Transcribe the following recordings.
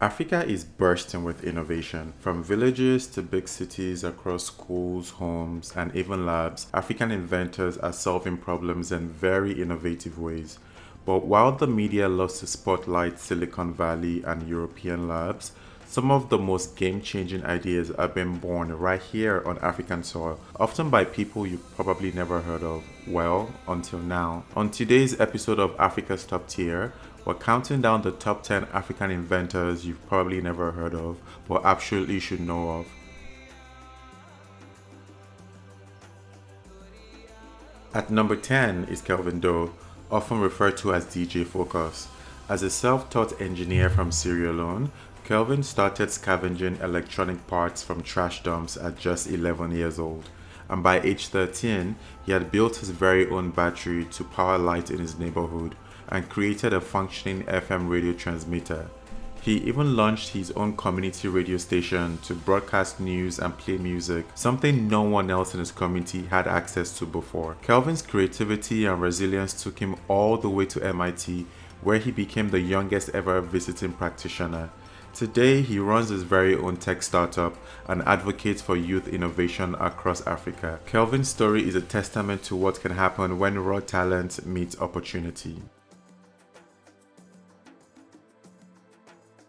Africa is bursting with innovation. From villages to big cities across schools, homes, and even labs, African inventors are solving problems in very innovative ways. But while the media loves to spotlight Silicon Valley and European labs, some of the most game changing ideas are being born right here on African soil, often by people you've probably never heard of. Well, until now. On today's episode of Africa's Top Tier, we're counting down the top 10 African inventors you've probably never heard of, but absolutely should know of. At number 10 is Kelvin Do, often referred to as DJ Focus. As a self-taught engineer from Sierra Leone, Kelvin started scavenging electronic parts from trash dumps at just 11 years old, and by age 13, he had built his very own battery to power light in his neighborhood and created a functioning FM radio transmitter. He even launched his own community radio station to broadcast news and play music, something no one else in his community had access to before. Kelvin's creativity and resilience took him all the way to MIT, where he became the youngest ever visiting practitioner. Today, he runs his very own tech startup and advocates for youth innovation across Africa. Kelvin's story is a testament to what can happen when raw talent meets opportunity.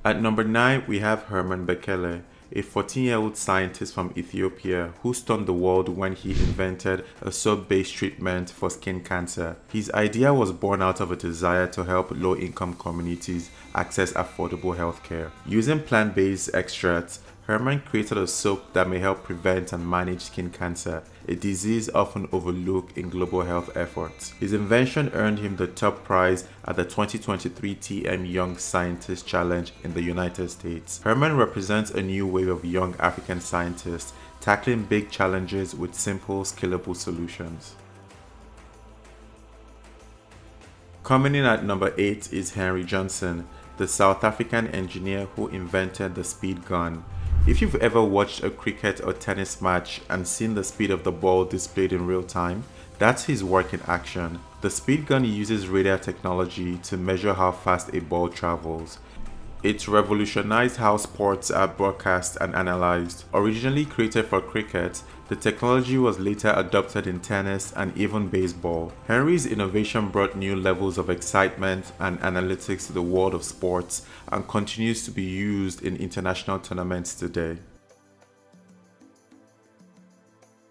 At number 9, we have Herman Beckle, a 14-year-old scientist from Ethiopia who stunned the world when he invented a soap-based treatment for skin cancer. His idea was born out of a desire to help low-income communities access affordable healthcare. Using plant-based extracts, Herman created a soap that may help prevent and manage skin cancer, a disease often overlooked in global health efforts. His invention earned him the top prize at the 2023 TM Young Scientist Challenge in the United States. Herman represents a new wave of young African scientists tackling big challenges with simple, scalable solutions. Coming in at number 8 is Henry Johnson, the South African engineer who invented the speed gun. If you've ever watched a cricket or tennis match and seen the speed of the ball displayed in real time, that's his work in action. The speed gun uses radar technology to measure how fast a ball travels. It revolutionized how sports are broadcast and analyzed. Originally created for cricket, the technology was later adopted in tennis and even baseball. Henry's innovation brought new levels of excitement and analytics to the world of sports and continues to be used in international tournaments today.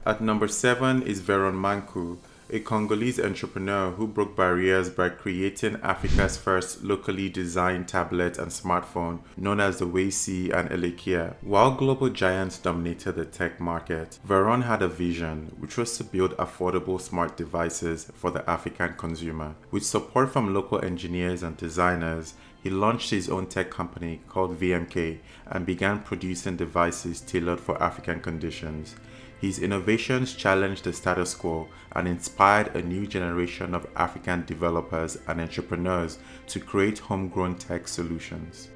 At number 7 is Veron Manu, a Congolese entrepreneur who broke barriers by creating Africa's first locally designed tablet and smartphone known as the Wesi and Elekia. While global giants dominated the tech market, Veron had a vision, which was to build affordable smart devices for the African consumer. With support from local engineers and designers, he launched his own tech company called VMK and began producing devices tailored for African conditions. His innovations challenged the status quo and inspired a new generation of African developers and entrepreneurs to create homegrown tech solutions.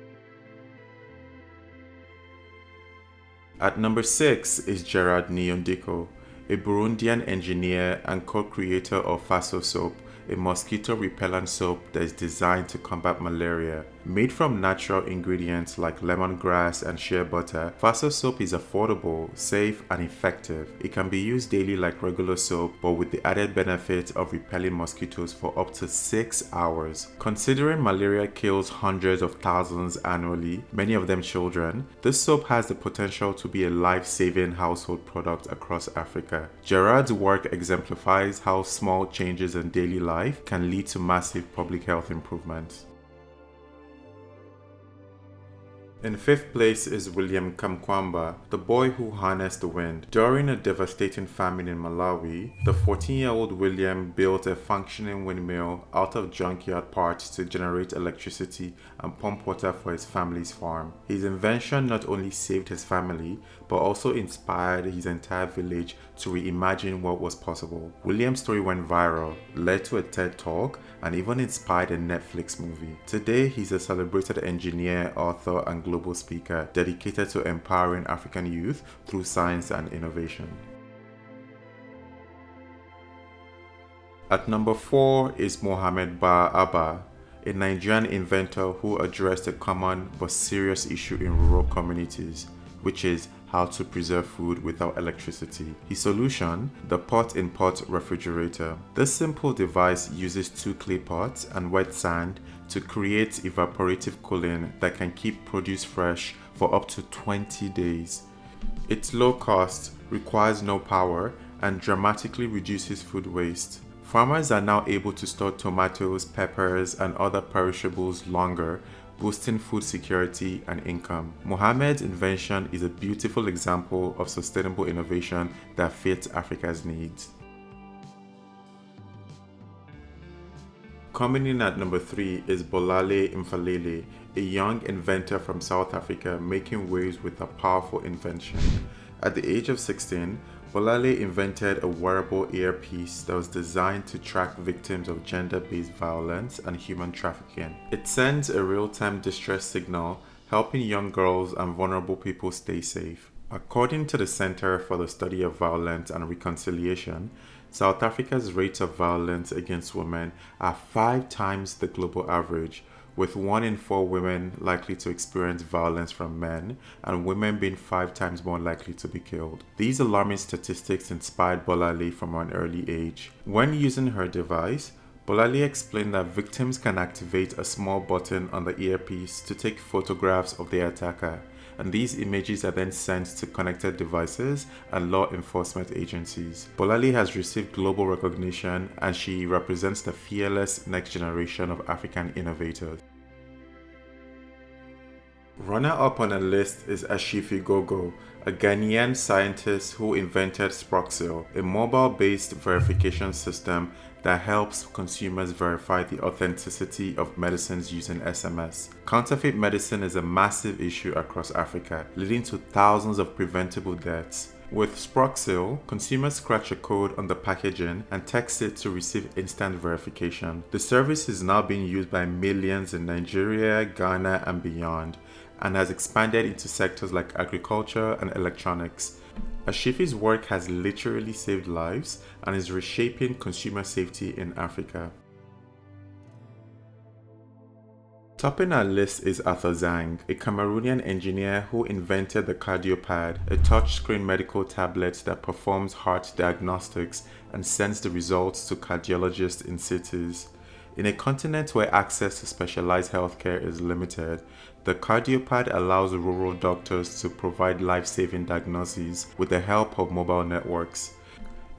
At number 6 is Gerard Neando, a Burundian engineer and co-creator of Faso Soap, a mosquito repellent soap that is designed to combat malaria. Made from natural ingredients like lemongrass and shea butter, Faso soap is affordable, safe, and effective. It can be used daily like regular soap, but with the added benefit of repelling mosquitoes for up to 6 hours. Considering malaria kills hundreds of thousands annually, many of them children, this soap has the potential to be a life-saving household product across Africa. Gerard's work exemplifies how small changes in daily life can lead to massive public health improvements. In 5th place is William Kamwamba, the boy who harnessed the wind. During a devastating famine in Malawi, the 14-year-old William built a functioning windmill out of junkyard parts to generate electricity and pump water for his family's farm. His invention not only saved his family, but also inspired his entire village to reimagine what was possible. William's story went viral, led to a TED Talk, and even inspired a Netflix movie. Today, he's a celebrated engineer, author, and global speaker dedicated to empowering African youth through science and innovation. At number 4 is Mohammed Ba Abba, a Nigerian inventor who addressed a common but serious issue in rural communities, which is how to preserve food without electricity. His solution, the pot-in-pot refrigerator. This simple device uses 2 clay pots and wet sand to create evaporative cooling that can keep produce fresh for up to 20 days. It's low cost, requires no power, and dramatically reduces food waste. Farmers are now able to store tomatoes, peppers, and other perishables longer, boosting food security and income. Mohammed's invention is a beautiful example of sustainable innovation that fits Africa's needs. Coming in at number 3 is Bolal Infalle, a young inventor from South Africa making waves with a powerful invention. At the age of 16, Bolal invented a wearable earpiece that was designed to track victims of gender-based violence and human trafficking. It sends a real-time distress signal, helping young girls and vulnerable people stay safe. According to the Center for the Study of Violence and Reconciliation, South Africa's rates of violence against women are 5 times the global average, with 1 in 4 women likely to experience violence from men and women being 5 times more likely to be killed. These alarming statistics inspired Bolal from an early age. When using her device, Bolal explained that victims can activate a small button on the earpiece to take photographs of their attacker, and these images are then sent to connected devices and law enforcement agencies. Bolal has received global recognition, and she represents the fearless next generation of African innovators. Runner-up on a list is Ashifi Gogo, a Ghanaian scientist who invented Sproxil, a mobile-based verification system that helps consumers verify the authenticity of medicines using SMS. Counterfeit medicine is a massive issue across Africa, leading to thousands of preventable deaths. With Sproxil, consumers scratch a code on the packaging and text it to receive instant verification. The service is now being used by millions in Nigeria, Ghana, and beyond, and has expanded into sectors like agriculture and electronics. Ashifi's work has literally saved lives and is reshaping consumer safety in Africa. Topping our list is Arthur Zhang, a Cameroonian engineer who invented the Cardopad, a touchscreen medical tablet that performs heart diagnostics and sends the results to cardiologists in cities. In a continent where access to specialized healthcare is limited, the Cardopad allows rural doctors to provide life-saving diagnoses with the help of mobile networks.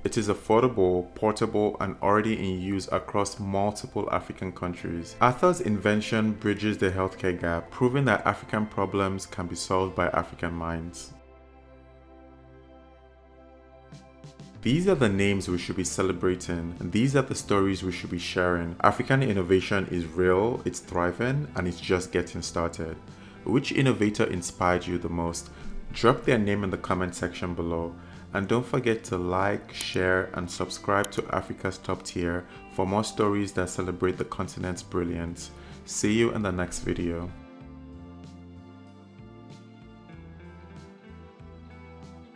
It is affordable, portable, and already in use across multiple African countries. Arthur's invention bridges the healthcare gap, proving that African problems can be solved by African minds. These are the names we should be celebrating, and these are the stories we should be sharing. African innovation is real, it's thriving, and it's just getting started. Which innovator inspired you the most? Drop their name in the comment section below. And don't forget to like, share, and subscribe to Africa's Top Tier for more stories that celebrate the continent's brilliance. See you in the next video.